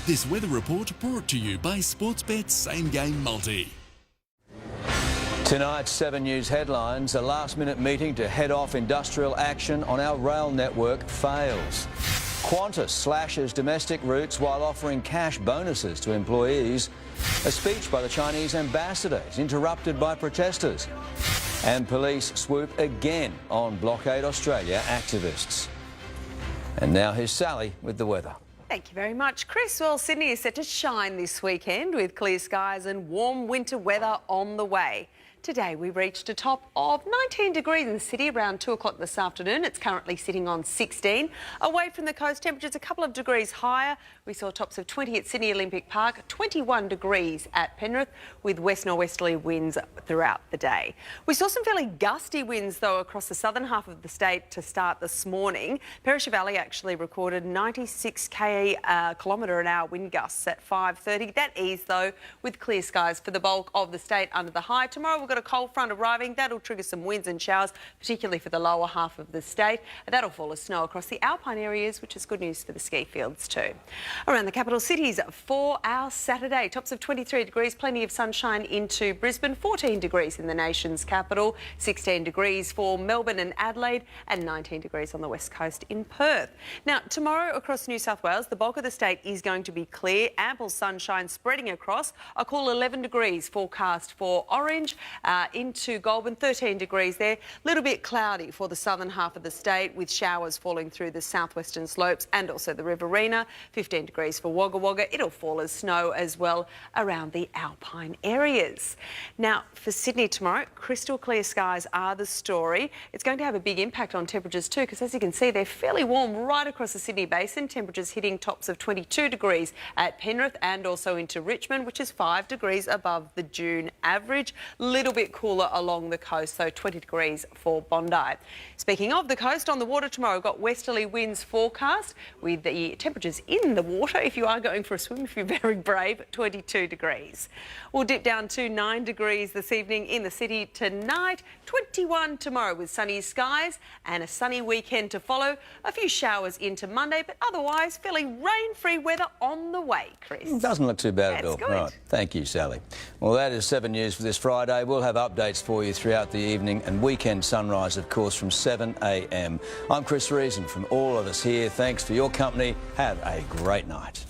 This weather report brought to you by SportsBet Same Game Multi. Tonight's 7 News headlines. A last-minute meeting to head off industrial action on our rail network fails. Qantas slashes domestic routes while offering cash bonuses to employees. A speech by the Chinese ambassador is interrupted by protesters. And police swoop again on Blockade Australia activists. And now here's Sally with the weather. Thank you very much, Chris. Well, Sydney is set to shine this weekend with clear skies and warm winter weather on the way. Today we reached a top of 19 degrees in the city around 2 o'clock this afternoon. It's currently sitting on 16. Away from the coast, temperatures a couple of degrees higher. We saw tops of 20 at Sydney Olympic Park, 21 degrees at Penrith with west-norwesterly winds throughout the day. We saw some fairly gusty winds though across the southern half of the state to start this morning. Perisher Valley actually recorded 96 km/h wind gusts at 5:30. That eased though with clear skies for the bulk of the state under the high. Tomorrow we've got a cold front arriving. That'll trigger some winds and showers, particularly for the lower half of the state. That'll fall as snow across the alpine areas, which is good news for the ski fields too. Around the capital cities for our Saturday, tops of 23 degrees, plenty of sunshine into Brisbane, 14 degrees in the nation's capital, 16 degrees for Melbourne and Adelaide, and 19 degrees on the west coast in Perth. Now, tomorrow across New South Wales, the bulk of the state is going to be clear, ample sunshine spreading across. A cool 11 degrees forecast for Orange, into Goulburn, 13 degrees there. A little bit cloudy for the southern half of the state with showers falling through the southwestern slopes and also the Riverina. 15 degrees for Wagga Wagga. It'll fall as snow as well around the alpine areas. Now, for Sydney tomorrow, crystal clear skies are the story. It's going to have a big impact on temperatures too, because as you can see, they're fairly warm right across the Sydney Basin. Temperatures hitting tops of 22 degrees at Penrith and also into Richmond, which is 5 degrees above the June average. Little bit cooler along the coast, so 20 degrees for Bondi. Speaking of the coast, on the water tomorrow, we've got westerly winds forecast with the temperatures in the water, if you are going for a swim, if you're very brave, 22 degrees. We'll dip down to 9 degrees this evening in the city tonight, 21 tomorrow with sunny skies and a sunny weekend to follow. A few showers into Monday, but otherwise fairly rain-free weather on the way, Chris. Doesn't look too bad at all. Good. Right. Thank you, Sally. Well, that is 7 News for this Friday. We'll have updates for you throughout the evening and weekend sunrise, of course, from 7 a.m. I'm Chris Reason from all of us here. Thanks for your company. Have a great night.